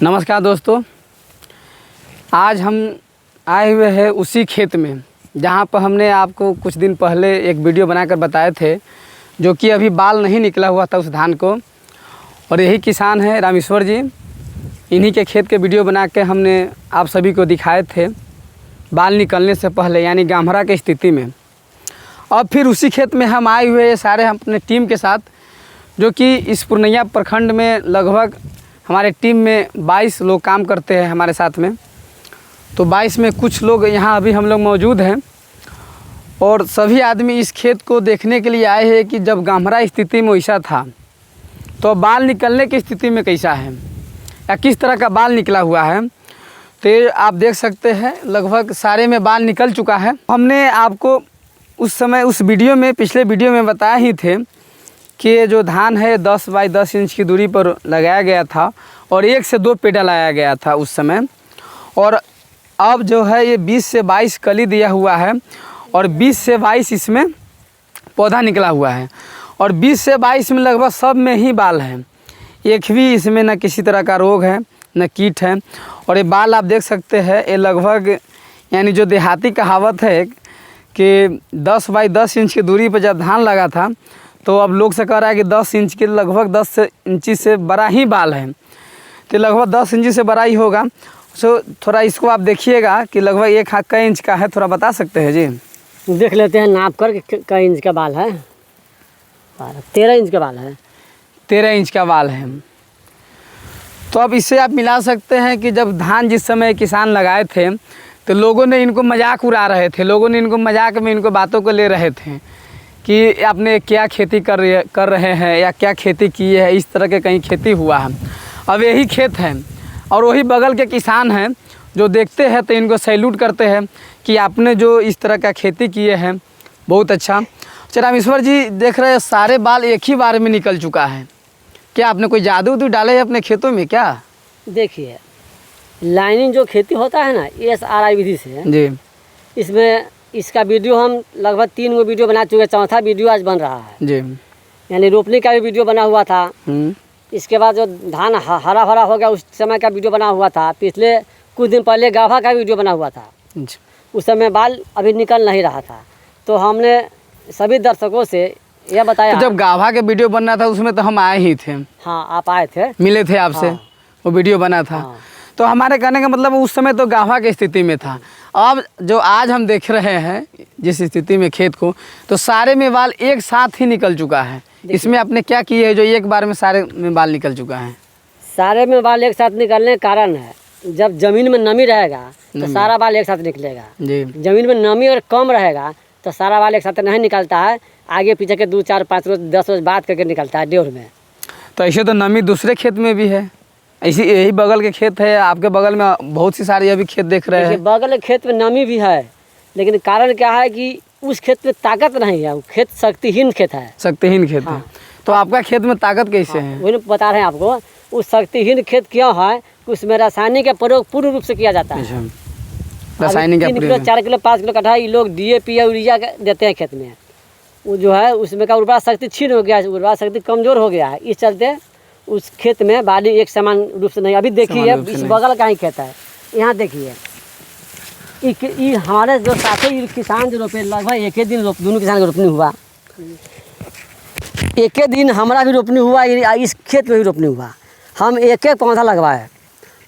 नमस्कार दोस्तों, आज हम आए हुए हैं उसी खेत में जहाँ पर हमने आपको कुछ दिन पहले एक वीडियो बनाकर बताए थे, जो कि अभी बाल नहीं निकला हुआ था उस धान को। और यही किसान है रामेश्वर जी, इन्हीं के खेत के वीडियो बना के हमने आप सभी को दिखाए थे बाल निकलने से पहले, यानी गाम्हरा की स्थिति में। अब फिर उसी खेत में हम आए हुए सारे हम अपने टीम के साथ, जो कि इस पूर्णिया प्रखंड में लगभग हमारे टीम में 22 लोग काम करते हैं हमारे साथ में। तो 22 में कुछ लोग यहाँ अभी हम लोग मौजूद हैं और सभी आदमी इस खेत को देखने के लिए आए हैं कि जब गाम्हरा स्थिति में वैसा था तो बाल निकलने की स्थिति में कैसा है या किस तरह का बाल निकला हुआ है। तो आप देख सकते हैं लगभग सारे में बाल निकल चुका है। हमने आपको उस समय उस वीडियो में, पिछले वीडियो में बताया ही थे कि ये जो धान है 10 बाई 10 इंच की दूरी पर लगाया गया था और 1 से 2 पेड़ा लाया गया था उस समय। और अब जो है ये 20 से 22 कली दिया हुआ है और 20 से 22 इसमें पौधा निकला हुआ है और 20 से 22 में लगभग सब में ही बाल है। एक भी इसमें न किसी तरह का रोग है न कीट है। और ये बाल आप देख सकते हैं, ये लगभग यानी जो देहाती कहावत है कि 10 बाई 10 इंच की दूरी पर जब धान लगा था तो अब लोग से कह रहा है कि 10 इंच के लगभग 10 इंची से बड़ा ही बाल है। तो लगभग 10 इंची से बड़ा ही होगा। सो थोड़ा इसको आप देखिएगा कि लगभग 1 हाथ कई इंच का है, थोड़ा बता सकते हैं जी? देख लेते हैं नाप कर कई इंच का बाल है। 13 इंच का बाल है। 13 इंच का बाल है। तो अब इससे आप मिला सकते हैं कि जब धान जिस समय किसान लगाए थे तो लोगों ने इनको मजाक उड़ा रहे थे, लोगों ने इनको मजाक में इनको बातों को ले रहे थे कि आपने क्या खेती कर रहे हैं या क्या खेती की है, इस तरह के कहीं खेती हुआ है। अब यही खेत है और वही बगल के किसान हैं जो देखते हैं तो इनको सैल्यूट करते हैं कि आपने जो इस तरह का खेती किए हैं बहुत अच्छा। रामेश्वर जी देख रहे हैं सारे बाल एक ही बार में निकल चुका है। क्या आपने कोई जादू उदू डाले है अपने खेतों में क्या? देखिए, लाइनिंग जो खेती होता है ना, SRI विधि से जी, इसमें इसका वीडियो हम लगभग 3 गो वीडियो बना चुके, चौथा वीडियो आज बन रहा है जी। यानी रोपनी का भी वीडियो बना हुआ था। इसके बाद जो धान हरा भरा हो गया उस समय का वीडियो बना हुआ था। पिछले कुछ दिन पहले गाभा का वीडियो बना हुआ था, उस समय बाल अभी निकल नहीं रहा था। तो हमने सभी दर्शकों से यह बताया। तो जब गाभा के वीडियो बन रहा था उसमें तो हम आए ही थे। हाँ, आप आए थे, मिले थे आपसे। हाँ। वो वीडियो बना था। हाँ। तो हमारे कहने का मतलब उस समय तो गाभा की स्थिति में था। अब जो आज हम देख रहे हैं जिस स्थिति में खेत को, तो सारे में बाल एक साथ ही निकल चुका है। इसमें आपने क्या किए है जो एक बार में सारे में बाल निकल चुका है? सारे में बाल एक साथ निकलने का कारण है, जब जमीन में नमी रहेगा तो सारा बाल एक साथ निकलेगा जी। जमीन में नमी अगर कम रहेगा तो सारा बाल एक साथ नहीं निकलता है, आगे पीछे के 2, 4, 5 रोज 10 रोज बाद करके निकलता है डेढ़ में। तो ऐसे तो नमी दूसरे खेत में भी है, ऐसी यही बगल के खेत है, आपके बगल में बहुत सी सारी अभी खेत देख रहे हैं। बगल के खेत में नमी भी है, लेकिन कारण क्या है कि उस खेत में ताकत नहीं है, वो खेत शक्तिहीन खेत है। शक्तिहीन खेत है। तो आपका खेत में ताकत कैसे है? वही बता रहे हैं आपको। उस शक्तिहीन खेत क्यों है कि उसमें रासायनिक का प्रयोग पूर्ण रूप से किया जाता है। रासायनिक 3 किलो 4 किलो 5 किलो कट्ठा ये लोग DAP या यूरिया देते हैं खेत में। वो जो है उसमें का उर्वरा शक्ति छीन हो गया है, उर्वरा शक्ति कमजोर हो गया है। इस चलते उस खेत में बाली एक समान रूप से नहीं। अभी देखिए इस बगल का ही खेत है, यहाँ देखिए हमारे जो साथी किसान जो रोपे लगभग एक ही दिन दोनों किसान का रोपनी हुआ, एक ही दिन हमारा भी रोपनी हुआ, इस खेत में भी रोपनी हुआ। हम एक पौधा लगवाए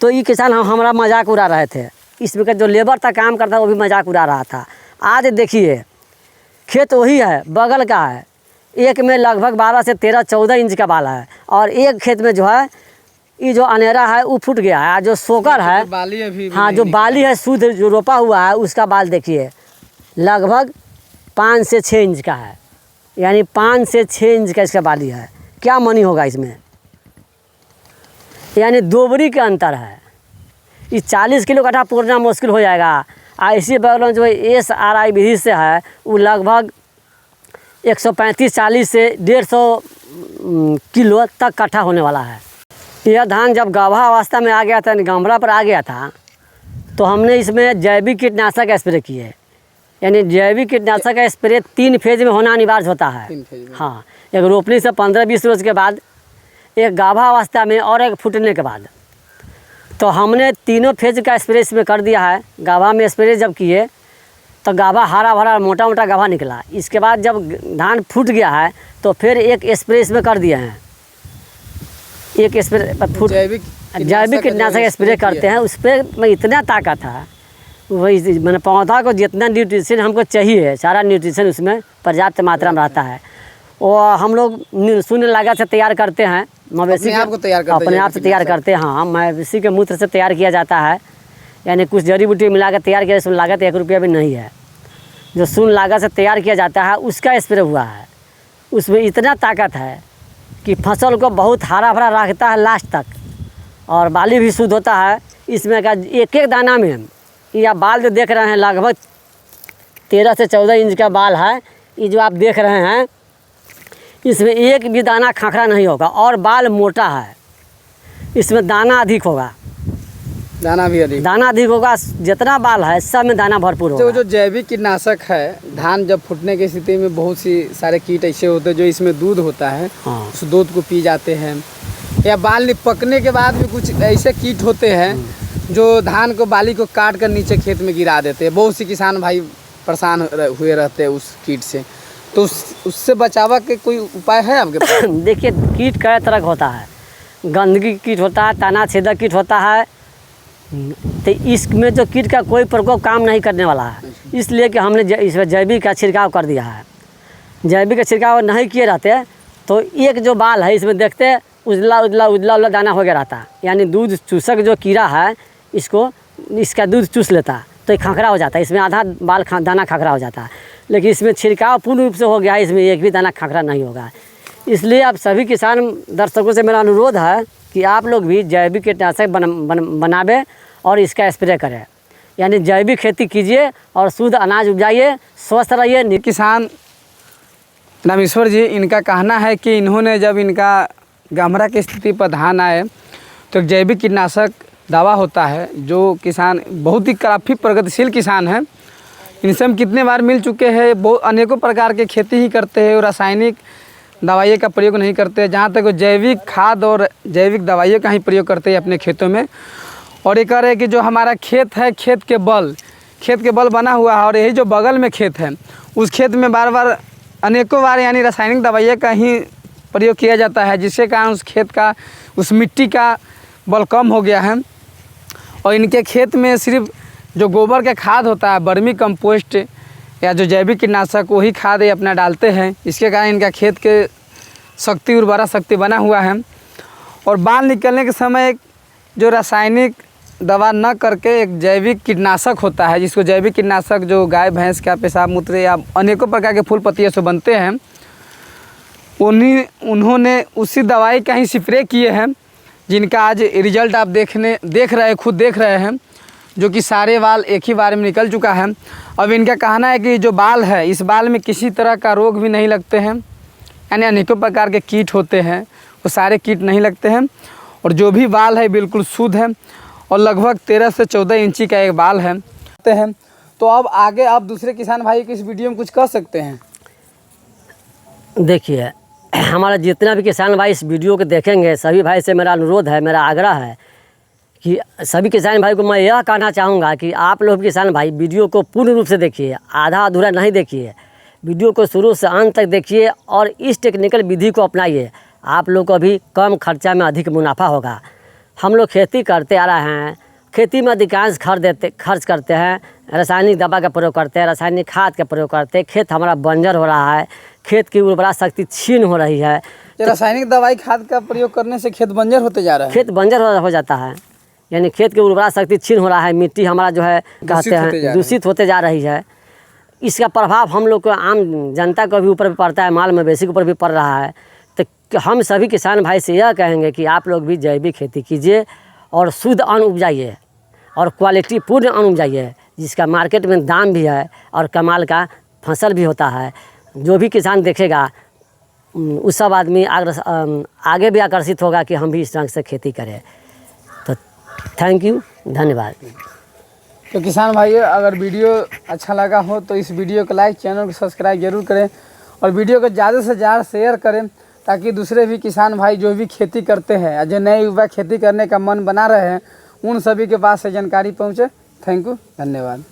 तो ये किसान हमारा मजाक उड़ा रहे थे। इसमें का जो लेबर था काम करता वो भी मजाक उड़ा रहा था। आज देखिए खेत वही है, बगल का है, एक में लगभग 12 से 13, 14 इंच का बाल है और एक खेत में जो है ये जो अनेरा है वो फूट गया है। जो सोकर है, बाली अभी हाँ जो बाली है शुद्ध जो रोपा हुआ है उसका बाल देखिए लगभग 5 से 6 इंच का है, यानी 5 से 6 इंच का इसका बाली है। क्या मनी होगा इसमें, यानी दोबरी का अंतर है। ये 40 किलो कट्ठा पूरना मुश्किल हो जाएगा। इसी बगल में जो SRI विधि से है वो लगभग 135-40 से 150 किलो तक कट्ठा होने वाला है। यह धान जब गाभा अवस्था में आ गया था, गाम्हरा पर आ गया था, तो हमने इसमें जैविक कीटनाशक का स्प्रे किए। यानी जैविक कीटनाशक का स्प्रे 3 फेज में होना अनिवार्य होता है। हाँ, एक रोपनी से 15-20 रोज के बाद, एक गाभा अवस्था में और एक फूटने के बाद। तो हमने तीनों फेज का स्प्रे इसमें कर दिया है। गाभा में स्प्रे जब किए तो गाभा हरा भरा मोटा मोटा गाभा निकला। इसके बाद जब धान फूट गया है तो फिर एक स्प्रे इसमें कर दिए हैं। एक स्प्रे फूट जैविक कीटनाशक स्प्रे करते हैं। उस पर में इतना ताकत है, वही मैंने पौधा को जितना न्यूट्रिशन हमको चाहिए सारा न्यूट्रिशन उसमें पर्याप्त मात्रा में रहता है। और हम लोग शून्य लागत से तैयार करते हैं। मवेशी अपने आप को तैयार करते हैं, अपने आप से तैयार करते हैं। हाँ, मवेशी के मूत्र से तैयार किया जाता है, यानी कुछ जड़ी बूटी मिला कर तैयार किया। इसमें लागत 1 रुपया भी नहीं है। जो शून्य लागत से तैयार किया जाता है उसका स्प्रे हुआ है। उसमें इतना ताकत है कि फसल को बहुत हरा भरा रखता है लास्ट तक, और बाली भी शुद्ध होता है। इसमें का एक एक दाना में, यह बाल जो देख रहे हैं लगभग 13 से 14 इंच का बाल है। ये जो आप देख रहे हैं इसमें एक भी दाना खखरा नहीं होगा, और बाल मोटा है। इसमें दाना अधिक होगा, दाना अधिक होगा। जितना बाल है सब में दाना भरपूर होगा। जो जैविक कीटनाशक है, धान जब फूटने की स्थिति में बहुत सी सारे कीट ऐसे होते हैं जो इसमें दूध होता है, हाँ। उस दूध को पी जाते हैं। या बाल पकने के बाद भी कुछ ऐसे कीट होते हैं जो धान को बाली को काट कर नीचे खेत में गिरा देते हैं। बहुत सी किसान भाई परेशान हुए रहते हैं उस कीट से। तो उससे बचावा के कोई उपाय है आपके पास? देखिए, कीट कई तरह का होता है। गंदगी कीट होता है, तना छेदक कीट होता है। तो इसमें जो कीट का कोई प्रकोप काम नहीं करने वाला है, इसलिए कि हमने इसमें जैविक का छिड़काव कर दिया है। जैविक का छिड़काव नहीं किए रहते तो एक जो बाल है इसमें देखते उजला दाना हो गया रहता, यानी दूध चूसक जो कीड़ा है इसका दूध चूस लेता, तो ये खखरा हो जाता है। इसमें आधा बाल दाना खखरा हो जाता है। लेकिन इसमें छिड़काव पूर्ण रूप से हो गया है, इसमें एक भी दाना खखरा नहीं होगा। इसलिए आप सभी किसान दर्शकों से मेरा अनुरोध है कि आप लोग भी जैविक कीटनाशक बनावे और इसका स्प्रे करें, यानी जैविक खेती कीजिए और शुद्ध अनाज उपजाइए, स्वस्थ रहिए। किसान रामेश्वर जी, इनका कहना है कि इन्होंने जब इनका गमरा की स्थिति पर धान आए तो एक जैविक कीटनाशक दवा होता है, जो किसान बहुत ही काफ़ी प्रगतिशील किसान हैं। इनसे हम कितने बार मिल चुके हैं। बहुत अनेकों प्रकार के खेती ही करते हैं और रासायनिक दवाइयों का प्रयोग नहीं करते। जहाँ तक वो जैविक खाद और जैविक दवाइयों का ही प्रयोग करते हैं अपने खेतों में। और ये कह रहे हैं कि जो हमारा खेत है, खेत के बल बना हुआ है, और यही जो बगल में खेत है उस खेत में बार बार अनेकों बार यानी रासायनिक दवाइयों का ही प्रयोग किया जाता है, जिसके कारण उस खेत का, उस मिट्टी का बल कम हो गया है। और इनके खेत में सिर्फ जो गोबर का खाद होता है, वर्मी कंपोस्ट या जो जैविक कीटनाशक, वही खाद ये अपना डालते हैं। इसके कारण इनका खेत के शक्ति, उर्वरा शक्ति बना हुआ है। और बाल निकलने के समय जो रासायनिक दवा न करके एक जैविक कीटनाशक होता है, जिसको जैविक कीटनाशक जो गाय भैंस का पेशाब मूत्र या अनेकों प्रकार के फूल पत्तियों से बनते हैं, उन्होंने उसी दवाई का ही स्प्रे किए हैं, जिनका आज रिजल्ट आप खुद देख रहे हैं, जो कि सारे बाल एक ही बार में निकल चुका है। अब इनका कहना है कि जो बाल है, इस बाल में किसी तरह का रोग भी नहीं लगते हैं, यानी अनेकों प्रकार के कीट होते हैं, वो सारे कीट नहीं लगते हैं। और जो भी बाल है बिल्कुल शुद्ध है, और लगभग 13 से 14 इंची का एक बाल है। तो अब आगे आप दूसरे किसान भाई को इस वीडियो में कुछ कह सकते हैं? देखिए, हमारा जितना भी किसान भाई इस वीडियो को देखेंगे, सभी भाई से मेरा अनुरोध है, मेरा आग्रह है कि सभी किसान भाई को मैं यह कहना चाहूँगा कि आप लोग किसान भाई वीडियो को पूर्ण रूप से देखिए, आधा अधूरा नहीं देखिए। वीडियो को शुरू से अंत तक देखिए और इस टेक्निकल विधि को अपनाइए। आप लोग को भी कम खर्चा में अधिक मुनाफा होगा। हम लोग खेती करते आ रहे हैं, खेती में अधिकांश खर्च करते हैं, रासायनिक दवा का प्रयोग करते हैं, रासायनिक खाद का प्रयोग करते हैं। खेत हमारा बंजर हो रहा है, खेत की उर्वरा शक्ति छीन हो रही है। रासायनिक दवाई खाद का प्रयोग करने से खेत बंजर होते जा रहा है, खेत बंजर हो जाता है, यानी खेत की उर्वरा शक्ति छीन हो रहा है। मिट्टी हमारा जो है कहते हैं दूषित होते जा रही है। इसका प्रभाव हम लोग को, आम जनता को भी ऊपर भी पड़ता है, माल मवेशी के ऊपर भी पड़ रहा है। तो हम सभी किसान भाई से यह कहेंगे कि आप लोग भी जैविक खेती कीजिए और शुद्ध अन्न उपजाइए और क्वालिटी पूर्ण अन्न उपजाइए, जिसका मार्केट में दाम भी है और कमाल का फसल भी होता है। जो भी किसान देखेगा उस सब आदमी आगे भी आकर्षित होगा कि हम भी इस ढंग से खेती करें। तो थैंक यू, धन्यवाद। तो किसान भाइयों, अगर वीडियो अच्छा लगा हो तो इस वीडियो को लाइक, चैनल को सब्सक्राइब जरूर करें और वीडियो को ज़्यादा से ज़्यादा शेयर करें, ताकि दूसरे भी किसान भाई जो भी खेती करते हैं, जो नए युवा खेती करने का मन बना रहे हैं, उन सभी के पास से जानकारी पहुँचे। थैंक यू, धन्यवाद।